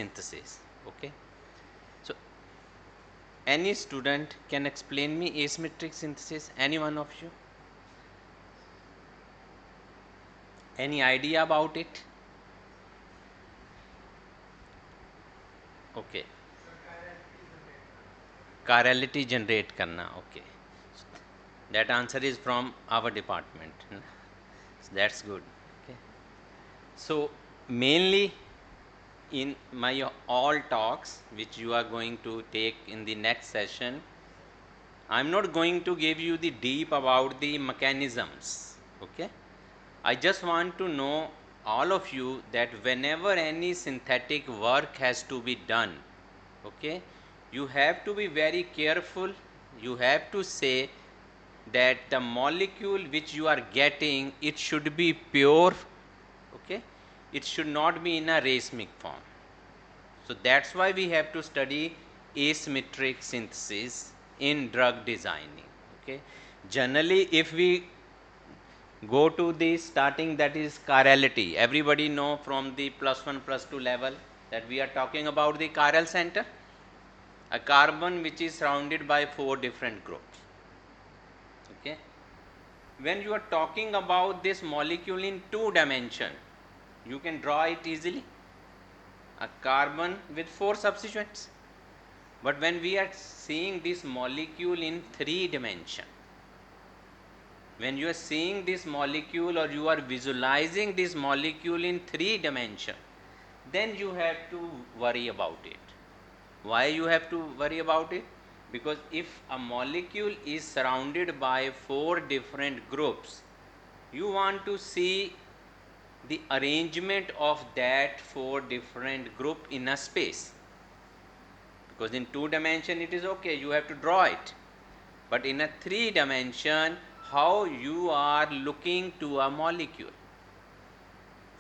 synthesis. Okay, so any student can explain me asymmetric synthesis? Any one of you? Any idea about it? Okay, chirality generate karna. Okay, that answer is from our department. So that's good. Okay, so mainly in my all talks which you are going to take in the next session, I'm not going to give you the deep about the mechanisms. Okay, I just want to know all of you that whenever any synthetic work has to be done, okay, you have to be very careful. You have to say that the molecule which you are getting, it should be pure. Okay, it should not be in a racemic form. So that's why we have to study asymmetric synthesis in drug designing. Okay, generally if we go to the starting, that is chirality. Everybody know from the +1 +2 level that we are talking about the chiral center, a carbon which is surrounded by 4 different groups. Okay, when you are talking about this molecule in 2 dimension, you can draw it easily, a carbon with 4 substituents. But when we are seeing this molecule in 3 dimension, when you are seeing this molecule or you are visualizing this molecule in 3 dimension, then you have to worry about it. Why you have to worry about it? Because if a molecule is surrounded by 4 different groups, you want to see the arrangement of that 4 different group in a space. Because in 2 dimension it is okay, you have to draw it. But in a 3 dimension, how you are looking to a molecule.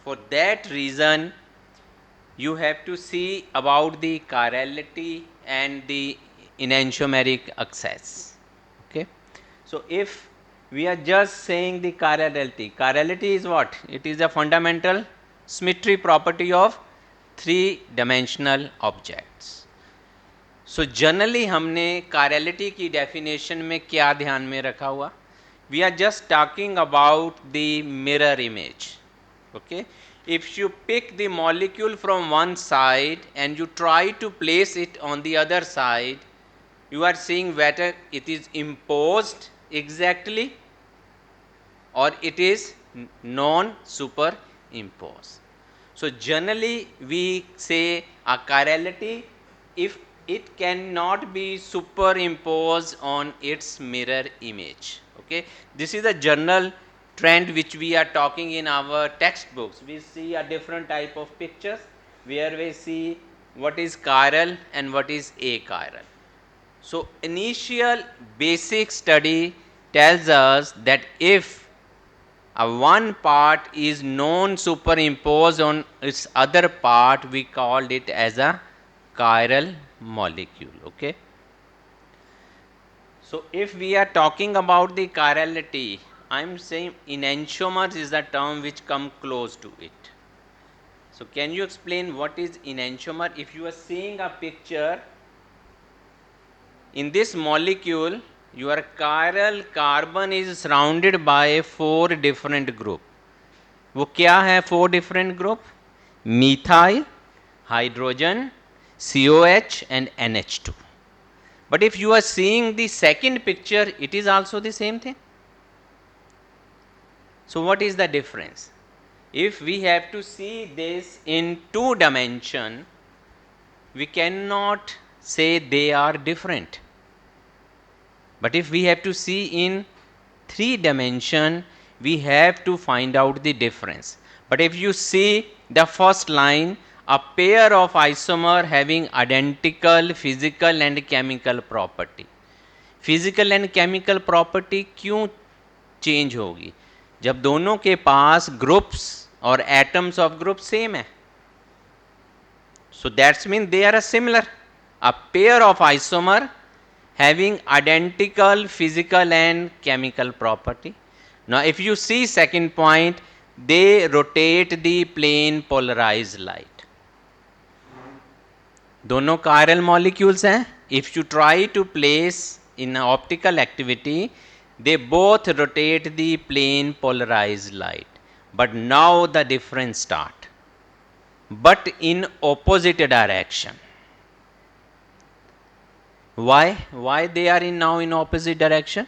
For that reason, you have to see about the chirality and the enantiomeric access. Okay, so if we are just saying the chirality is what? It is a fundamental symmetry property of 3 dimensional objects. So generally हमने chirality की definition में क्या ध्यान में रखा हुआ? We are just talking about the mirror image. Okay, if you pick the molecule from one side and you try to place it on the other side, you are seeing whether it is imposed exactly or it is non-superimposed. So generally we say a chirality if it cannot be superimposed on its mirror image. Okay, this is a general trend which we are talking in our textbooks. We see a different type of pictures where we see what is chiral and what is achiral. So initial basic study tells us that if a one part is non-superimposed on its other part, we called it as a chiral molecule. Okay, so if we are talking about the chirality, I am saying enantiomers is the term which come close to it. So can you explain what is enantiomer? If you are seeing a picture, in this molecule your chiral carbon is surrounded by 4 different group. वो क्या है 4 different group? Methyl, hydrogen, COH and NH2. But if you are seeing the second picture, it is also the same thing. So what is the difference? If we have to see this in 2 dimension, we cannot say they are different. But if we have to see in 3 dimension, we have to find out the difference. But if you see the first line, a pair of isomer having identical physical and chemical property. Physical and chemical property क्यों change होगी? जब दोनों के पास groups और atoms of group same है. So that's mean they are similar. A pair of isomer having identical physical and chemical property. Now if you see second point, they rotate the plane polarized light. दोनों chiral molecules हैं. If you try to place in optical activity, they both rotate the plane polarized light. But now the difference start. But in opposite direction. Why they are now in opposite direction?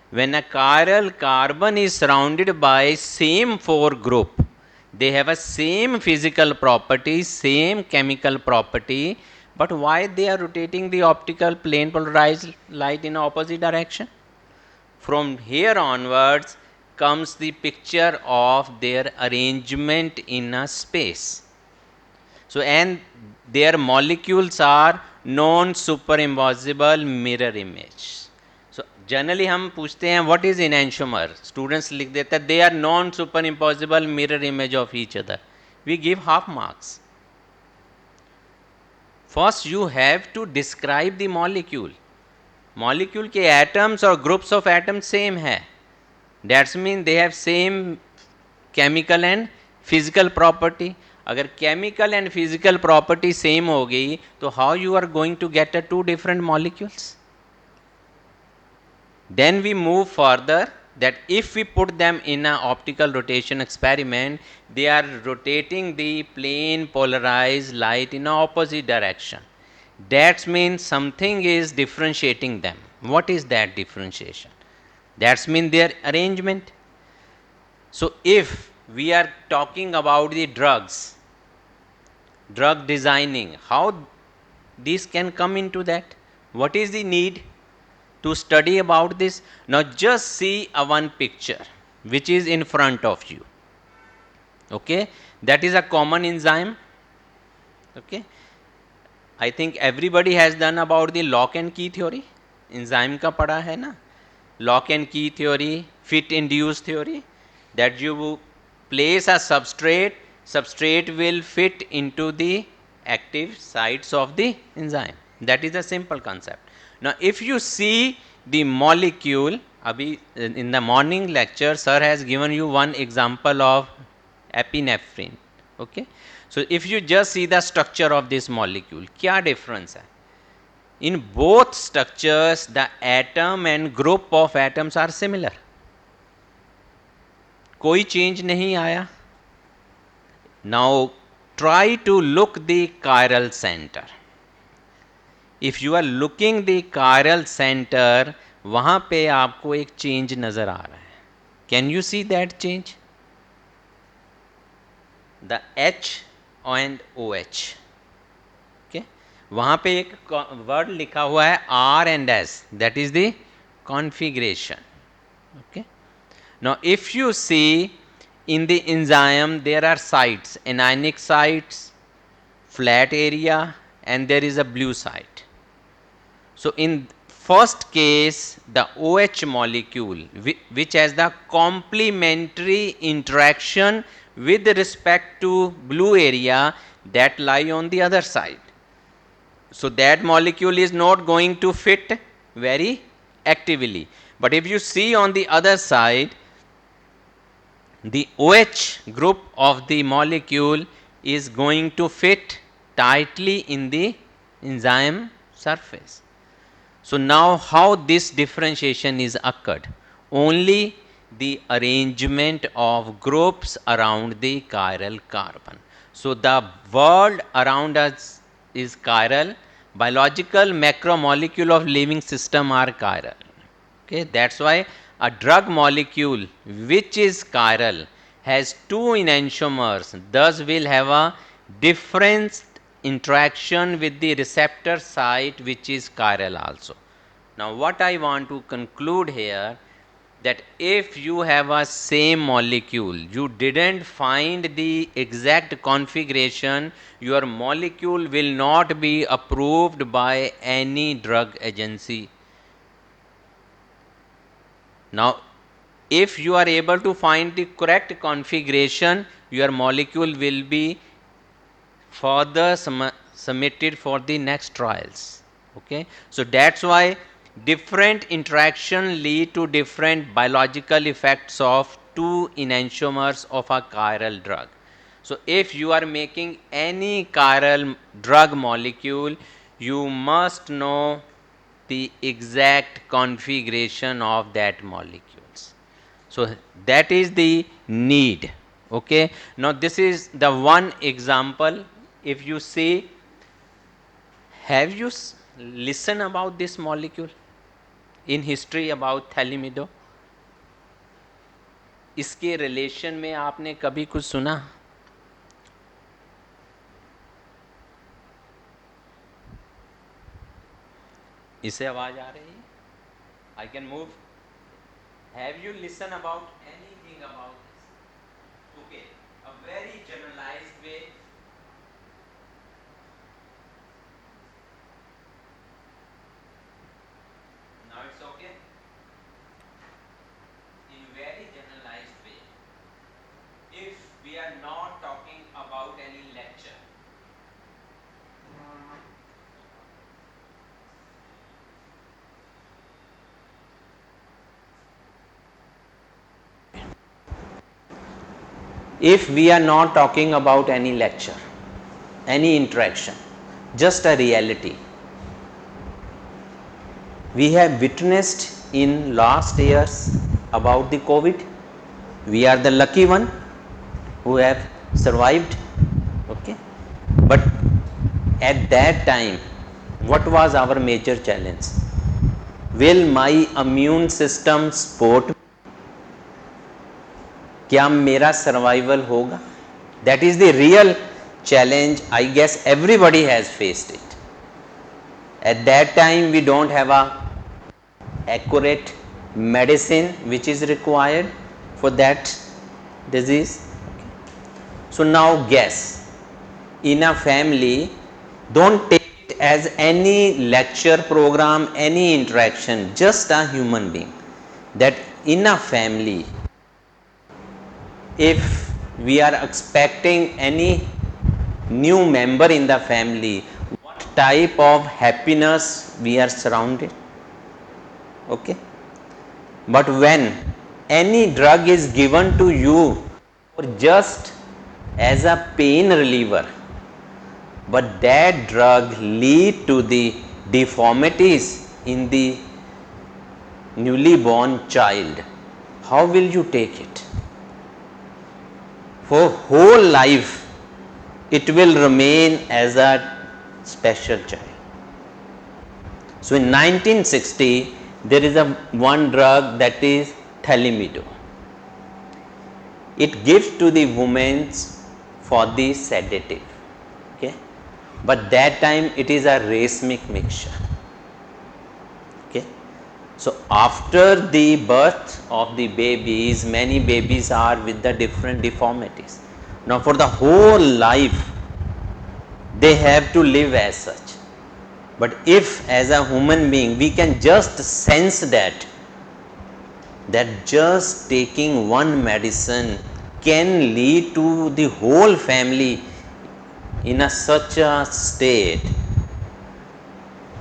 When a chiral carbon is surrounded by same 4 group, they have a same physical property, same chemical property, but why they are rotating the optical plane polarized light in opposite direction? From here onwards comes the picture of their arrangement in a space. So, and their molecules are non-superimposable mirror image. So, generally हम पूछते हैं what is enantiomer? Students लिख देते हैं they are non-superimposable mirror image of each other. We give half marks. First, you have to describe the molecule. Molecule के atoms और groups of atoms same है. That means they have same chemical and physical property. अगर chemical and physical property same हो गई तो how you are going to get a 2 different molecules? Then we move further that if we put them in an optical rotation experiment, they are rotating the plane polarized light in opposite direction. That means something is differentiating them. What is that differentiation? That means their arrangement. So if we are talking about the drugs, drug designing, how these can come into that? What is the need to study about this? Now just see a one picture which is in front of you. Okay, that is a common enzyme. Okay, I think everybody has done about the lock and key theory. Enzyme का पढ़ा है ना? Lock and key theory, fit induce theory, that you place a substrate, substrate will fit into the active sites of the enzyme. That is a simple concept. Now if you see the molecule, abhi in the morning lecture sir has given you one example of epinephrine. Okay, so if you just see the structure of this molecule, क्या difference है? In both structures the atom and group of atoms are similar. कोई change नहीं आया. Now try to look the chiral center. If you are looking the chiral center, वहाँ पे आपको एक change नज़र आ रहा है. Can you see that change? The H and OH. Okay, वहाँ पे एक word लिखा हुआ है R and S. That is the configuration. Okay. Now if you see in the enzyme there are sites, anionic sites, flat area, and there is a blue site. So in first case the OH molecule which has the complementary interaction with respect to blue area, that lie on the other side. So that molecule is not going to fit very actively. But if you see on the other side, the OH group of the molecule is going to fit tightly in the enzyme surface. So now how this differentiation is occurred? Only the arrangement of groups around the chiral carbon. So the world around us is chiral. Biological macromolecule of living system are chiral. Okay, that's why a drug molecule which is chiral has 2 enantiomers, thus will have a different interaction with the receptor site which is chiral also. Now what I want to conclude here, that if you have a same molecule, you didn't find the exact configuration, your molecule will not be approved by any drug agency. Now if you are able to find the correct configuration, your molecule will be further submitted for the next trials. Okay, so that's why different interaction lead to different biological effects of 2 enantiomers of a chiral drug. So if you are making any chiral drug molecule, you must know the exact configuration of that molecules. So that is the need. Okay. Now this is the one example. If you see, have you listened about this molecule in history about thalidomide? इसके relation में आपने कभी कुछ सुना? इसे आवाज आ रही है? I can move. Have you listened about anything about this? Okay, a very generalized way. Now it's okay. In very generalized way. If we are not talking about any lecture, if we are not talking about any lecture, any interaction, just a reality, we have witnessed in last years about the COVID. We are the lucky one who have survived. Okay, but at that time, what was our major challenge? Will my immune system support? क्या मेरा survival होगा? That is the real challenge. I guess everybody has faced it. At that time, we don't have a accurate medicine which is required for that disease. So now guess, in a family, don't take it as any lecture program, any interaction, just a human being. That in a family, if we are expecting any new member in the family, what type of happiness we are surrounded? Okay, but when any drug is given to you or just as a pain reliever, but that drug lead to the deformities in the newly born child, how will you take it? For whole life it will remain as a special child. So in 1960 there is a one drug that is thalidomide. It gives to the women for the sedative. Okay, but that time it is a racemic mixture. Okay, so after the birth of the babies, many babies are with the different deformities. Now for the whole life they have to live as such. But if as a human being we can just sense that just taking one medicine can lead to the whole family in such a state,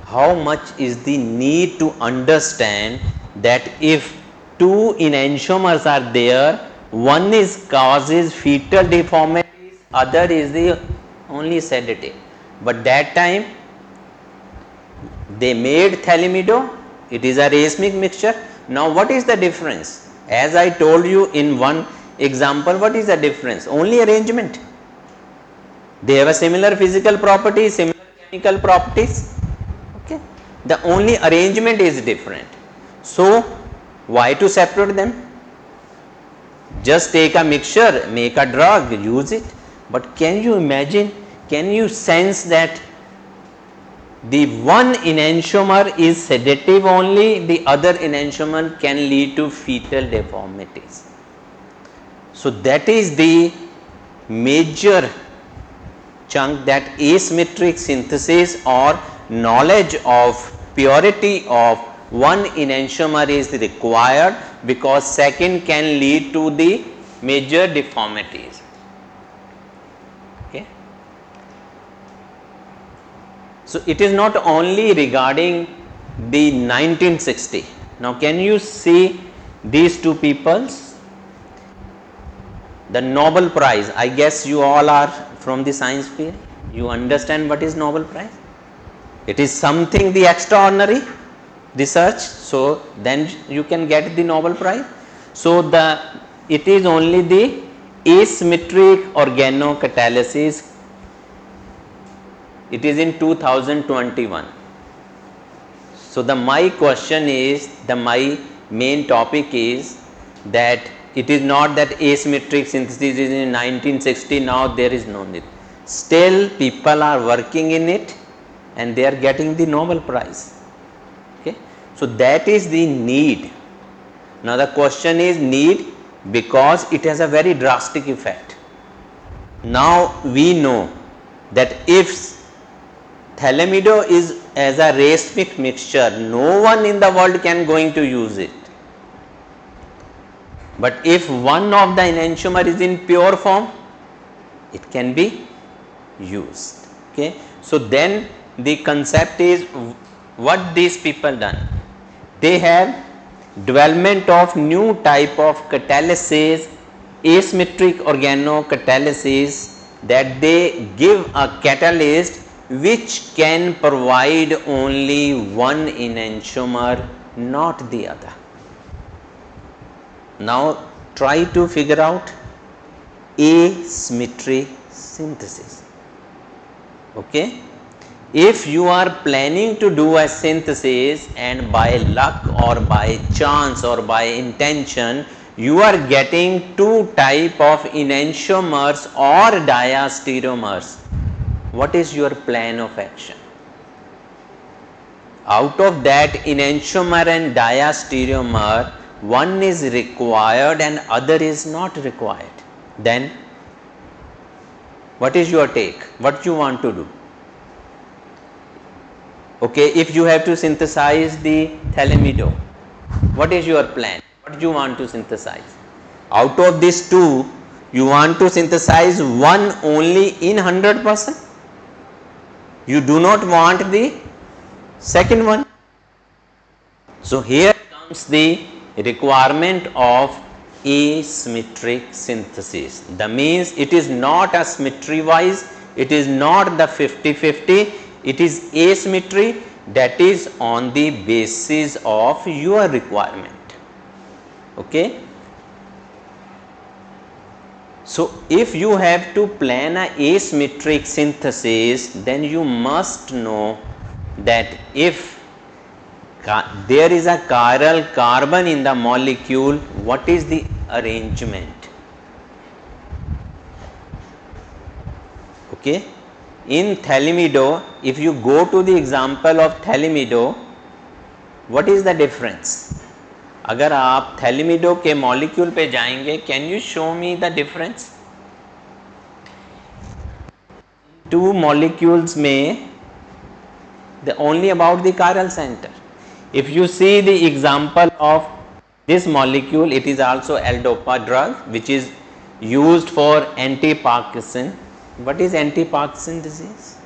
how much is the need to understand that if two enantiomers are there, one is causes fetal deformities, other is the only sedative. But that time they made thalidomide, it is a racemic mixture. Now what is the difference? As I told you in one example, what is the difference? Only arrangement. They have a similar physical properties, similar chemical properties. Okay, the only arrangement is different. So why to separate them? Just take a mixture, make a drug, use it. But can you imagine, can you sense that the one enantiomer is sedative only, the other enantiomer can lead to fetal deformities. So that is the major chunk, that asymmetric synthesis or knowledge of purity of one enantiomer is required, because second can lead to the major deformities. Okay. So it is not only regarding the 1960. Now can you see these two peoples? The Nobel Prize, I guess you all are from the science field. You understand what is Nobel Prize? It is something the extraordinary research, so then you can get the Nobel Prize. So it is only the asymmetric organocatalysis. It is in 2021. So my question is, my main topic is that it is not that asymmetric synthesis is in 1960, now there is no need. Still people are working in it and they are getting the Nobel Prize. Okay. So that is the need. Now the question is need because it has a very drastic effect. Now we know that if thalidomide is as a racemic mixture, no one in the world can going to use it. But if one of the enantiomer is in pure form, it can be used. Okay. So then the concept is what these people done. They have development of new type of catalysis, asymmetric organocatalysis, that they give a catalyst which can provide only one enantiomer, not the other. Now try to figure out asymmetric synthesis. Okay. If you are planning to do a synthesis and by luck or by chance or by intention you are getting two type of enantiomers or diastereomers, what is your plan of action? Out of that enantiomer and diastereomer, one is required and other is not required. Then what is your take? What you want to do? Okay, if you have to synthesize the thalidomide, what is your plan? What do you want to synthesize? Out of these two, you want to synthesize one only in 100%? You do not want the second one. So here comes the requirement of asymmetric synthesis. That means it is not a symmetry wise, it is not the 50-50, it is asymmetry, that is on the basis of your requirement. Okay. So if you have to plan a asymmetric synthesis, then you must know that if there is a chiral carbon in the molecule, what is the arrangement? Okay. In thalidomide, if you go to the example of thalidomide, what is the difference? अगर आप थैलिमिडो के molecule पे जाएंगे, can you show me the difference? Two molecules में the only about the chiral center. If you see the example of this molecule, it is also L-dopa drug which is used for anti-Parkinson. What is anti-Parkinson disease?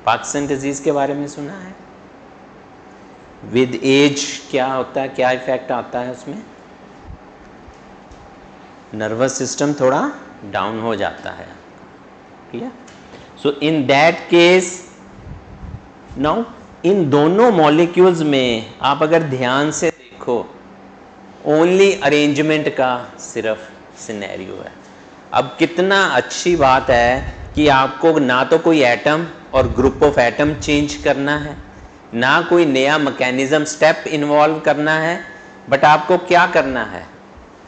Parkinson disease के बारे में सुना है? With age क्या होता है, क्या effect आता है उसमें? नर्वस सिस्टम थोड़ा डाउन हो जाता है. Clear? So in that case now in दोनों मॉलिक्यूल्स में आप अगर ध्यान से देखो, ओनली अरेंजमेंट का सिर्फ सिनेरियो है. अब कितना अच्छी बात है कि आपको ना तो कोई एटम और ग्रुप ऑफ एटम चेंज करना है, ना कोई नया मैकेनिज्म स्टेप इन्वॉल्व करना है, बट आपको क्या करना है?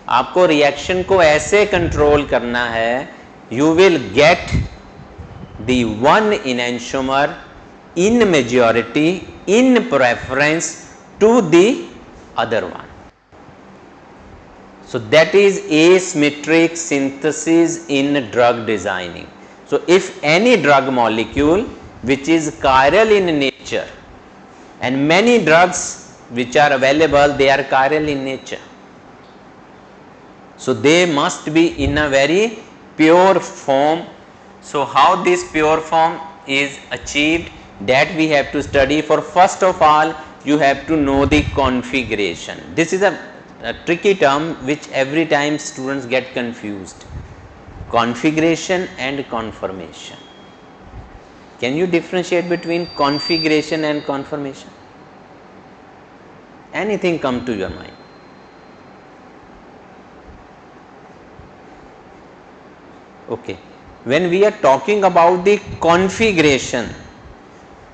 आपको रिएक्शन को ऐसे कंट्रोल करना है, you will get the one enantiomer in majority in preference to the other one. So that is asymmetric synthesis in drug designing. So if any drug molecule which is chiral in nature, and many drugs which are available, they are chiral in nature, so they must be in a very pure form. So how this pure form is achieved, that we have to study. For first of all, you have to know the configuration. This is a tricky term which every time students get confused. configuration and conformation. Can you differentiate between configuration and conformation? Anything come to your mind? Okay, when we are talking about the configuration,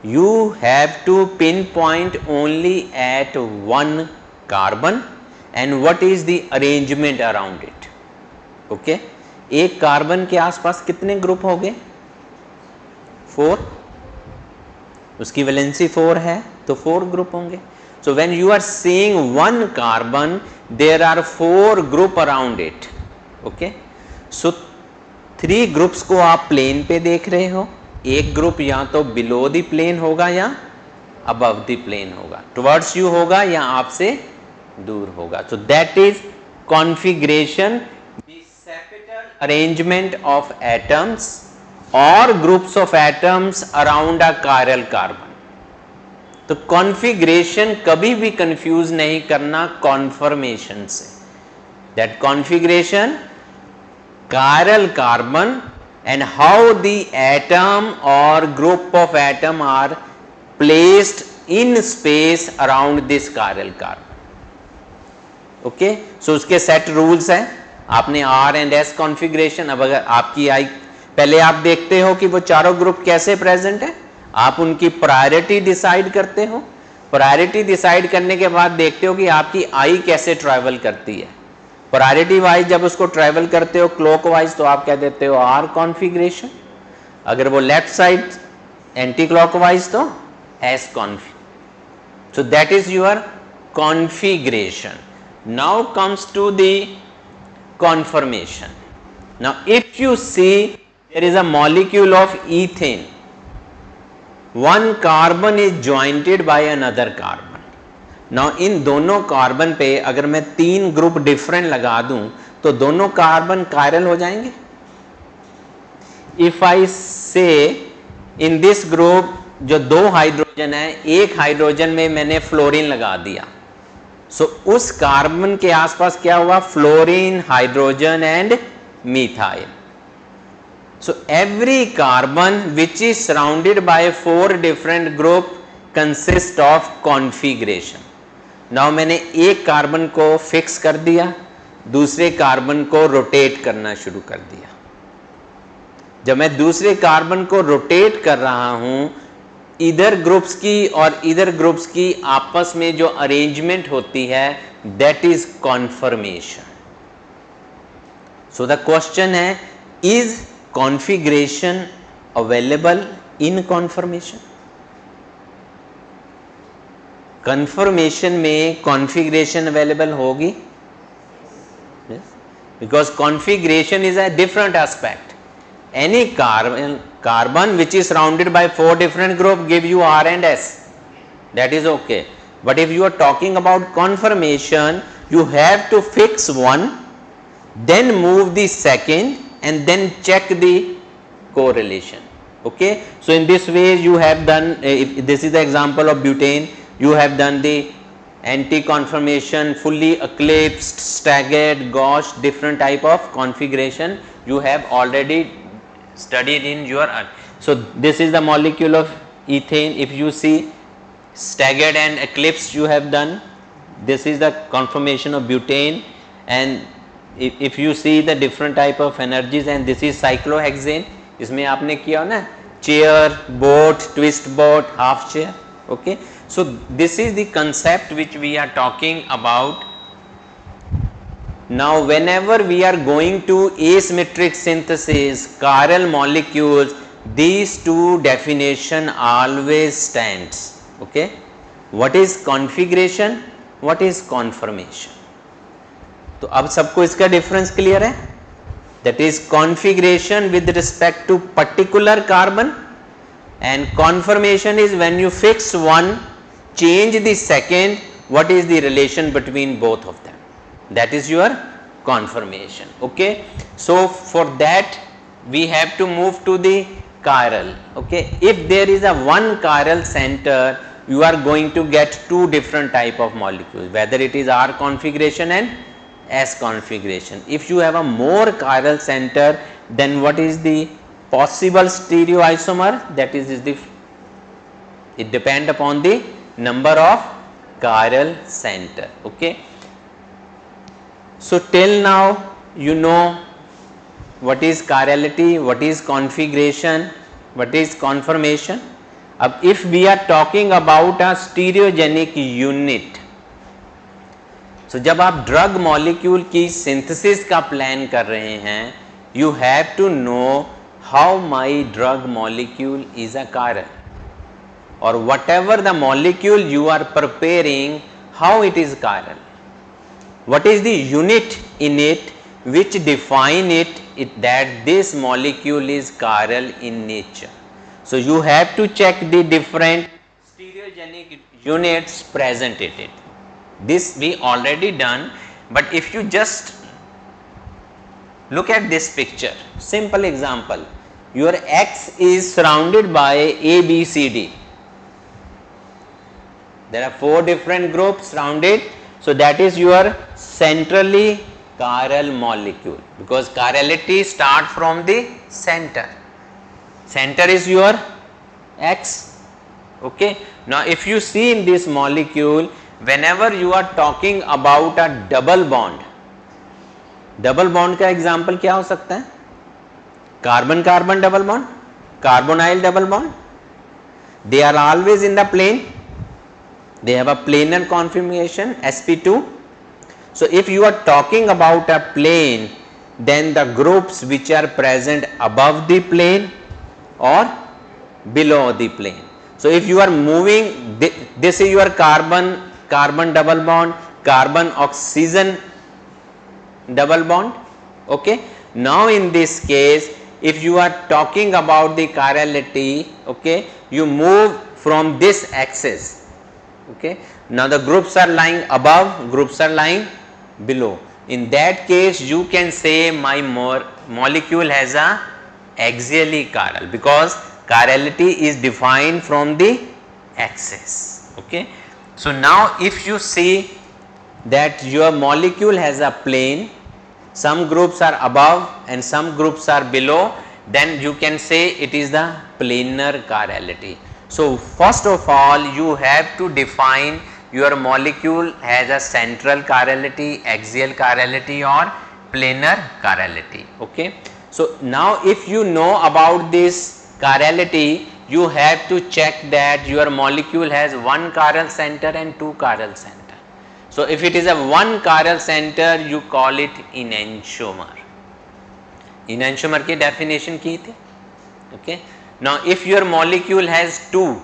you have to pinpoint only at one carbon and what is the arrangement around it. Okay, एक carbon के आसपास कितने group हो गए? 4, उसकी valency 4 है तो 4 group होंगे. So when you are seeing one carbon, there are 4 group around it. Okay, so 3 groups को आप प्लेन पे देख रहे हो, एक ग्रुप या तो बिलो द प्लेन होगा या अबव द प्लेन होगा, टुवर्ड्स यू होगा या आपसे दूर होगा. So that is configuration, the spatial arrangement of atoms और groups of atoms around a chiral carbon. तो कॉन्फ़िगरेशन कभी भी कंफ्यूज नहीं करना कॉन्फर्मेशन से. That configuration chiral carbon and how the atom or group of atom are placed in space around this chiral carbon. Okay, so उसके set rules हैं. आपने R and S configuration, अब अगर आपकी आई पहले आप देखते हो कि वो चारों ग्रुप कैसे प्रेजेंट है, आप उनकी प्रायोरिटी डिसाइड करते हो. प्रायोरिटी डिसाइड करने के बाद देखते हो कि आपकी आई कैसे ट्रैवल करती है. प्रायोरिटी वाइज जब उसको ट्रैवल करते हो क्लॉक वाइज तो आप क्या देते हो? R configuration. अगर वो left side anticlockwise तो S config. So that is your configuration. Now comes to the conformation. Now if you see there is a molecule of ethane, one carbon is jointed by another carbon. Now in दोनों carbon पे अगर मैं 3 group different लगा दूं तो दोनों carbon chiral हो जाएंगे. इफ आई से इन दिस ग्रुप जो 2 हाइड्रोजन है, एक हाइड्रोजन में मैंने फ्लोरीन लगा दिया, सो उस कार्बन के आसपास क्या हुआ? Fluorine, hydrogen and methyl. So every carbon which is surrounded by 4 different group consist of configuration. Now मैंने एक कार्बन को फिक्स कर दिया, दूसरे कार्बन को रोटेट करना शुरू कर दिया. जब मैं दूसरे कार्बन को रोटेट कर रहा हूं, इधर ग्रुप्स की और इधर ग्रुप्स की आपस में जो अरेंजमेंट होती है, that is conformation. So the question है, is configuration available in conformation? Conformation में कॉन्फ़िगरेशन अवेलेबल होगी, because configuration is a different aspect. Any carbon which is surrounded by 4 different group give you R and S, that is okay. But if you are talking about conformation, you have to fix one, then move the second and then check the correlation. Okay, so in this way you have done, if this is the example of butane, you have done the anti-conformation, fully eclipsed, staggered, gauche, different type of configuration you have already studied in your. So this is the molecule of ethane. If you see staggered and eclipsed you have done, this is the conformation of butane. And if you see the different type of energies, and this is cyclohexane, इसमें आपने किया ना chair, boat, twist boat, half chair. Okay, so this is the concept which we are talking about. Now whenever we are going to asymmetric synthesis, chiral molecules, these two definition always stands. Okay, what is configuration, what is conformation? तो अब सबको इसका difference clear है. That is configuration with respect to particular carbon, and conformation is when you fix one, change the second, what is the relation between both of them, that is your conformation. Okay, so for that we have to move to the chiral. Okay, if there is a one chiral center, you are going to get 2 different type of molecules, whether it is R configuration and S configuration. If you have a more chiral center, then what is the possible stereoisomer? That is the, it depend upon the number of chiral center. Okay. So till now you know what is chirality, what is configuration, what is conformation. अब if we are talking about a stereogenic unit, so जब आप drug molecule की synthesis का plan कर रहे हैं, you have to know how my drug molecule is a chiral, or whatever the molecule you are preparing, how it is chiral. What is the unit in it which define it that this molecule is chiral in nature. So you have to check the different stereogenic units present in it. This we already done, but if you just look at this picture, simple example, your X is surrounded by A, B, C, D. There are 4 different groups surrounded, so that is your centrally chiral molecule, because chirality start from the center. Center is your X. Okay. Now if you see in this molecule, whenever you are talking about a double bond, double bond का example क्या हो सकता है? Carbon carbon double bond, carbonyl double bond, they are always in the plane, they have a planar conformation sp2. So if you are talking about a plane, then the groups which are present above the plane or below the plane. So if you are moving, this is your carbon carbon double bond, carbon oxygen double bond. Okay. Now in this case, if you are talking about the chirality, okay, you move from this axis. Okay. Now the groups are lying above, groups are lying below. In that case, you can say my molecule has a axially chiral, because chirality is defined from the axis. Okay. So now if you see that your molecule has a plane, some groups are above and some groups are below, then you can say it is the planar chirality. So first of all, you have to define your molecule has a central chirality, axial chirality or planar chirality. Okay. So now if you know about this chirality, you have to check that your molecule has one chiral center and two chiral center. So if it is a one chiral center, you call it enantiomer. Enantiomer की definition की थी. Okay. Now if your molecule has two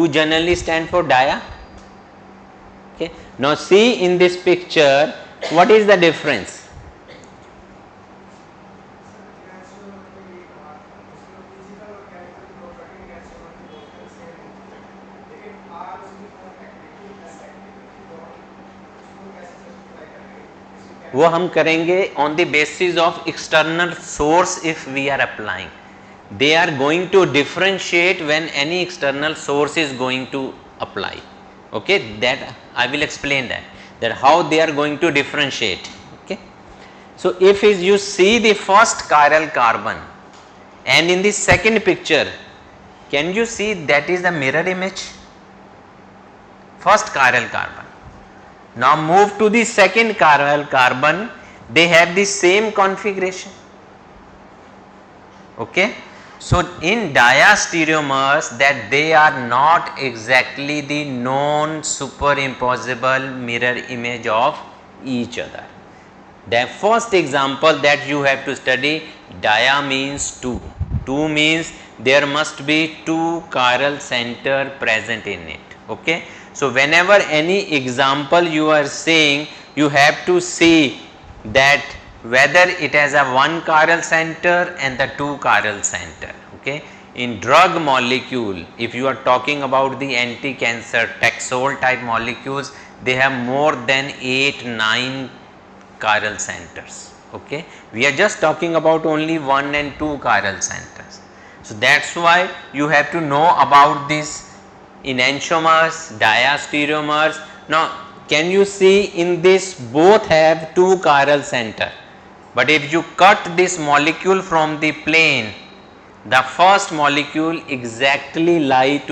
generally stand for dia. Okay. Now see in this picture, what is the difference? वो हम करेंगे on the basis of external source. If we are applying, they are going to differentiate when any external source is going to apply. Okay, that I will explain that how they are going to differentiate. Okay. So if you see the first chiral carbon and in the second picture, can you see that is the mirror image? First chiral carbon. Now move to the second chiral carbon, they have the same configuration. Okay. So in diastereomers, that they are not exactly the known superimposable mirror image of each other. The first example that you have to study, dia means two. Two means there must be two chiral center present in it. Okay. So whenever any example you are saying, you have to see that whether it has a one chiral center and the two chiral center. Okay. In drug molecule, if you are talking about the anti-cancer Taxol type molecules, they have more than 8-9 chiral centers. Okay. We are just talking about only 1 and 2 chiral centers. So that's why you have to know about this enantiomers, diastereomers. Now can you see in this both have two chiral center, But if you cut this molecule from the plane, the first molecule exactly lie to